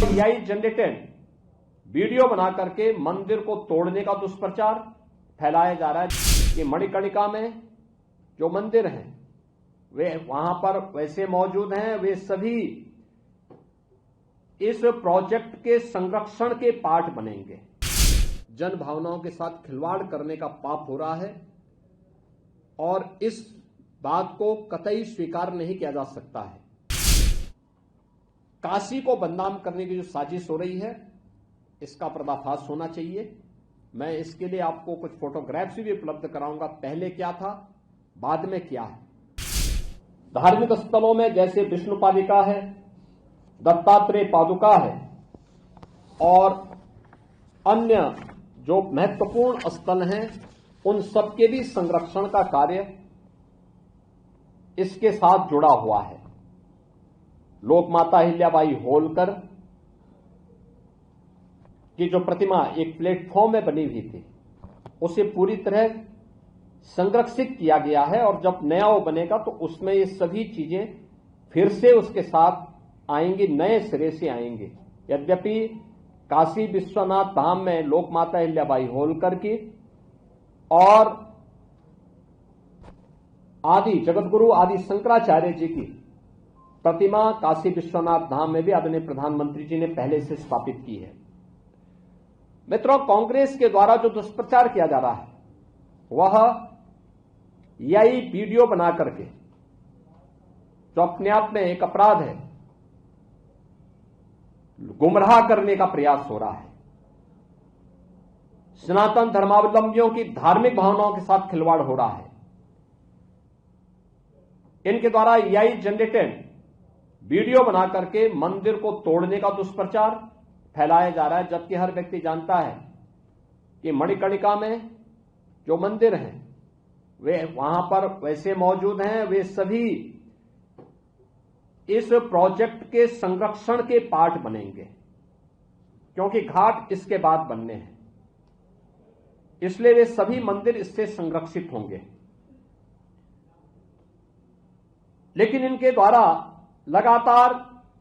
AI generated video बना करके मंदिर को तोड़ने का दुष्प्रचार फैलाया जा रहा है कि मणिकर्णिका में जो मंदिर हैं वे वहां पर वैसे मौजूद हैं, वे सभी इस प्रोजेक्ट के संरक्षण के पार्ट बनेंगे। जन भावनाओं के साथ खिलवाड़ करने का पाप हो रहा है और इस बात को कतई स्वीकार नहीं किया जा सकता है। काशी को बदनाम करने की जो साजिश हो रही है, इसका पर्दाफाश होना चाहिए। मैं इसके लिए आपको कुछ फोटोग्राफ्स भी उपलब्ध कराऊंगा, पहले क्या था, बाद में क्या है। धार्मिक स्थलों में जैसे विष्णु पादिका है, दत्तात्रेय पादुका है और अन्य जो महत्वपूर्ण स्थल हैं, उन सबके भी संरक्षण का कार्य इसके साथ जुड़ा हुआ है। लोकमाता अहिल्याबाई होलकर की जो प्रतिमा एक प्लेटफॉर्म में बनी हुई थी, उसे पूरी तरह संरक्षित किया गया है और जब नया वो बनेगा तो उसमें ये सभी चीजें फिर से उसके साथ आएंगी, नए सिरे से आएंगे। यद्यपि काशी विश्वनाथ धाम में लोकमाता अहिल्याबाई होलकर की और आदि जगतगुरु आदि शंकराचार्य जी की प्रतिमा काशी विश्वनाथ धाम में भी आदरणीय प्रधानमंत्री जी ने पहले से स्थापित की है। मित्रों, कांग्रेस के द्वारा जो दुष्प्रचार किया जा रहा है वह यही वीडियो बना करके, जो अपने आप में एक अपराध है, गुमराह करने का प्रयास हो रहा है। सनातन धर्मावलंबियों की धार्मिक भावनाओं के साथ खिलवाड़ हो रहा है। इनके द्वारा एआई जनरेटेड वीडियो बना करके मंदिर को तोड़ने का दुष्प्रचार फैलाया जा रहा है, जबकि हर व्यक्ति जानता है कि मणिकर्णिका में जो मंदिर हैं वे वहां पर वैसे मौजूद हैं, वे सभी इस प्रोजेक्ट के संरक्षण के पार्ट बनेंगे, क्योंकि घाट इसके बाद बनने हैं, इसलिए वे सभी मंदिर इससे संरक्षित होंगे। लेकिन इनके द्वारा लगातार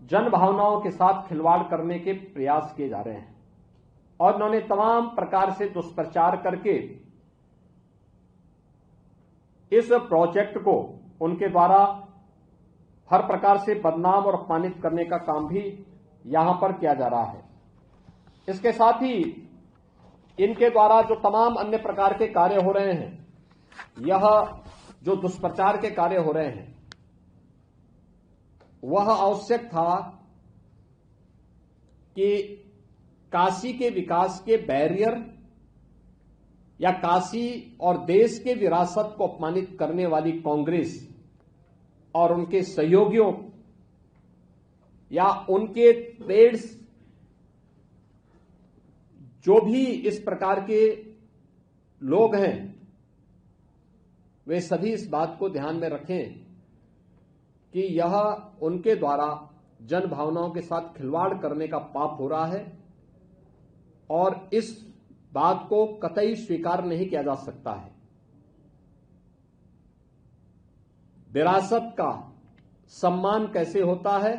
जन भावनाओं के साथ खिलवाड़ करने के प्रयास किए जा रहे हैं और उन्होंने तमाम प्रकार से दुष्प्रचार करके इस प्रोजेक्ट को उनके द्वारा हर प्रकार से बदनाम और अपमानित करने का काम भी यहां पर किया जा रहा है। इसके साथ ही इनके द्वारा जो तमाम अन्य प्रकार के कार्य हो रहे हैं, यह जो दुष्प्रचार के कार्य हो रहे हैं, वह आवश्यक था कि काशी के विकास के बैरियर या काशी और देश के विरासत को अपमानित करने वाली कांग्रेस और उनके सहयोगियों या उनके ट्रेड्स जो भी इस प्रकार के लोग हैं, वे सभी इस बात को ध्यान में रखें कि यह उनके द्वारा जन भावनाओं के साथ खिलवाड़ करने का पाप हो रहा है और इस बात को कतई स्वीकार नहीं किया जा सकता है। विरासत का सम्मान कैसे होता है,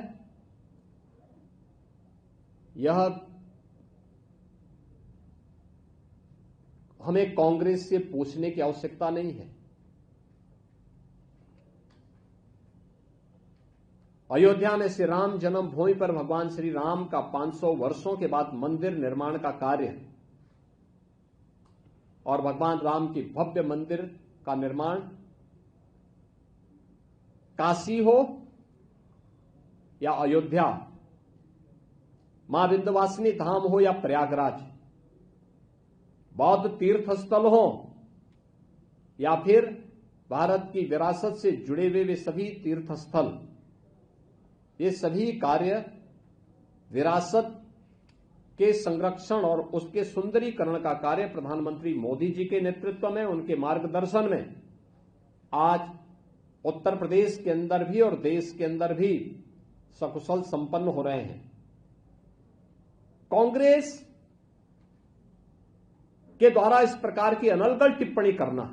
यह हमें कांग्रेस से पूछने की आवश्यकता नहीं है। अयोध्या में श्री राम जन्मभूमि पर भगवान श्री राम का 500 वर्षों के बाद मंदिर निर्माण का कार्य और भगवान राम की भव्य मंदिर का निर्माण, काशी हो या अयोध्या, मां विंध्यवासिनी धाम हो या प्रयागराज, बौद्ध तीर्थ स्थल हो या फिर भारत की विरासत से जुड़े हुए वे सभी तीर्थ स्थल, ये सभी कार्य विरासत के संरक्षण और उसके सुंदरीकरण का कार्य प्रधानमंत्री मोदी जी के नेतृत्व में, उनके मार्गदर्शन में आज उत्तर प्रदेश के अंदर भी और देश के अंदर भी सकुशल संपन्न हो रहे हैं। कांग्रेस के द्वारा इस प्रकार की अनर्गल टिप्पणी करना,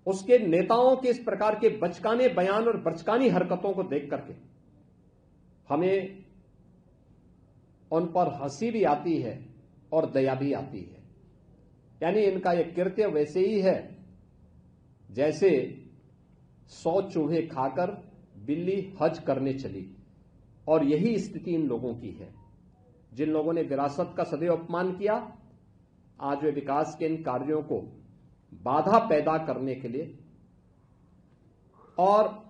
उसके नेताओं के इस प्रकार के बचकाने बयान और बचकानी हरकतों को देख करके हमें उन पर हंसी भी आती है और दया भी आती है। यानी इनका यह कृत्य वैसे ही है जैसे 100 चूहे खाकर बिल्ली हज करने चली, और यही स्थिति इन लोगों की है। जिन लोगों ने विरासत का सदैव अपमान किया, आज वे विकास के इन कार्यों को बाधा पैदा करने के लिए, और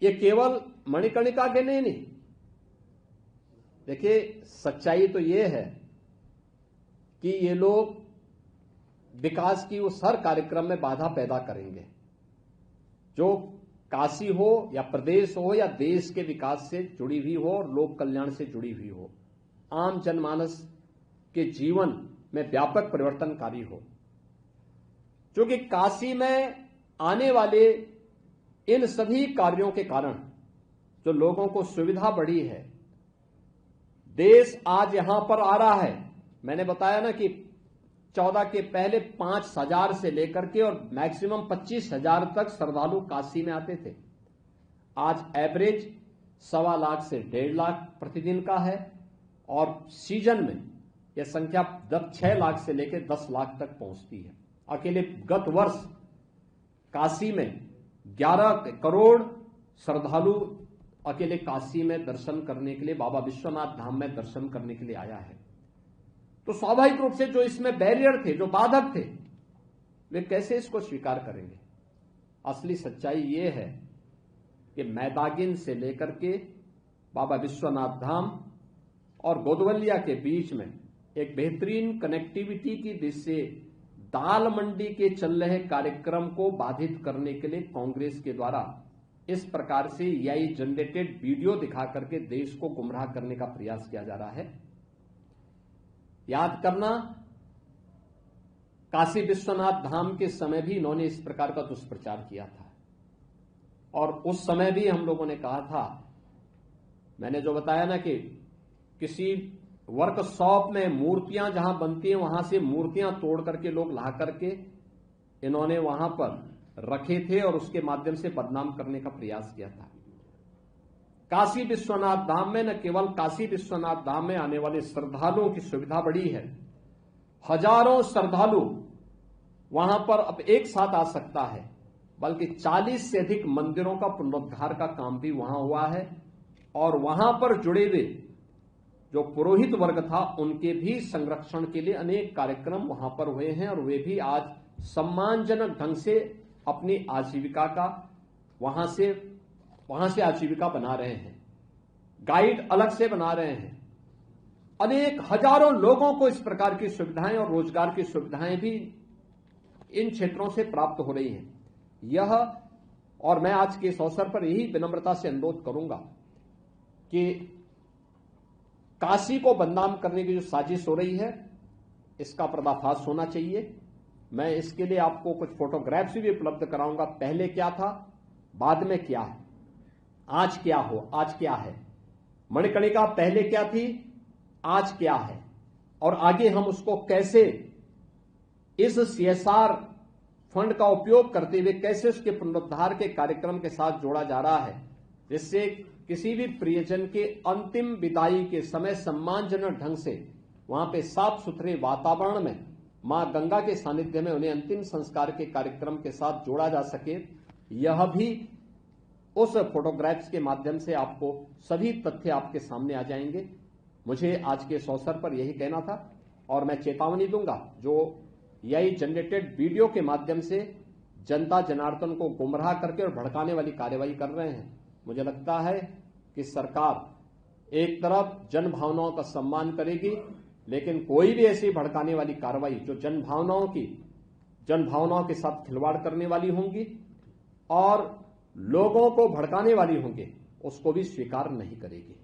ये केवल मणिकर्णिका के नहीं। देखिए, सच्चाई तो ये है कि ये लोग विकास की उस हर कार्यक्रम में बाधा पैदा करेंगे जो काशी हो या प्रदेश हो या देश के विकास से जुड़ी हुई हो और लोक कल्याण से जुड़ी हुई हो, आम जनमानस के जीवन में व्यापक परिवर्तनकारी हो। क्योंकि काशी में आने वाले इन सभी कार्यों के कारण जो लोगों को सुविधा बढ़ी है, देश आज यहां पर आ रहा है। मैंने बताया ना कि 14 के पहले 5,000 से लेकर के और मैक्सिमम 25,000 तक श्रद्धालु काशी में आते थे। आज एवरेज 1.25 लाख से 1.5 लाख प्रतिदिन का है, और सीजन में यह संख्या 6 लाख से लेकर 10 लाख तक पहुंचती है। अकेले गत वर्ष काशी में 11 करोड़ श्रद्धालु अकेले काशी में दर्शन करने के लिए, बाबा विश्वनाथ धाम में दर्शन करने के लिए आया है। तो स्वाभाविक रूप से जो इसमें बैरियर थे, जो बाधक थे, वे कैसे इसको स्वीकार करेंगे। असली सच्चाई ये है कि मैदागिन से लेकर के बाबा विश्वनाथ धाम और गोदवलिया के बीच में एक बेहतरीन कनेक्टिविटी की दृष्टि से दाल मंडी के चल रहे कार्यक्रम को बाधित करने के लिए कांग्रेस के द्वारा इस प्रकार से एआई जनरेटेड वीडियो दिखा करके देश को गुमराह करने का प्रयास किया जा रहा है। याद करना, काशी विश्वनाथ धाम के समय भी इन्होंने इस प्रकार का दुष्प्रचार किया था, और उस समय भी हम लोगों ने कहा था, मैंने जो बताया ना कि किसी वर्कशॉप में मूर्तियां जहां बनती हैं वहां से मूर्तियां तोड़ करके लोग ला करके इन्होंने वहां पर रखे थे और उसके माध्यम से बदनाम करने का प्रयास किया था। काशी विश्वनाथ धाम में न केवल काशी विश्वनाथ धाम में आने वाले श्रद्धालुओं की सुविधा बढ़ी है, हजारों श्रद्धालु वहां पर अब एक साथ आ सकता है, बल्कि 40 से अधिक मंदिरों का पुनरुद्धार का काम भी वहां हुआ है, और वहां पर जुड़े हुए जो पुरोहित वर्ग था उनके भी संरक्षण के लिए अनेक कार्यक्रम वहां पर हुए हैं, और वे भी आज सम्मानजनक ढंग से अपनी आजीविका का वहां से आजीविका बना रहे हैं। गाइड अलग से बना रहे हैं। अनेक हजारों लोगों को इस प्रकार की सुविधाएं और रोजगार की सुविधाएं भी इन क्षेत्रों से प्राप्त हो रही हैं। और मैं आज के इस अवसर पर यही विनम्रता से अनुरोध करूंगा कि काशी को बदनाम करने की जो साजिश हो रही है, इसका पर्दाफाश होना चाहिए। मैं इसके लिए आपको कुछ फोटोग्राफ्स भी उपलब्ध कराऊंगा। पहले क्या था, बाद में क्या है, आज क्या है। मणिकर्णिका पहले क्या थी, आज क्या है, और आगे हम उसको कैसे इस सीएसआर फंड का उपयोग करते हुए कैसे उसके पुनरुद्धार के कार्यक्रम के साथ जोड़ा जा रहा है, जिससे किसी भी प्रियजन के अंतिम विदाई के समय सम्मानजनक ढंग से वहां पे साफ सुथरे वातावरण में मां गंगा के सानिध्य में उन्हें अंतिम संस्कार के कार्यक्रम के साथ जोड़ा जा सके। यह भी उस फोटोग्राफ्स के माध्यम से आपको सभी तथ्य आपके सामने आ जाएंगे। मुझे आज के इस अवसर पर यही कहना था, और मैं चेतावनी दूंगा जो एआई जनरेटेड वीडियो के माध्यम से जनता जनार्दन को गुमराह करके और भड़काने वाली कार्यवाही कर रहे हैं। मुझे लगता है कि सरकार एक तरफ जन भावनाओं का सम्मान करेगी, लेकिन कोई भी ऐसी भड़काने वाली कार्रवाई जो जन भावनाओं के साथ खिलवाड़ करने वाली होंगी और लोगों को भड़काने वाली होंगी, उसको भी स्वीकार नहीं करेगी।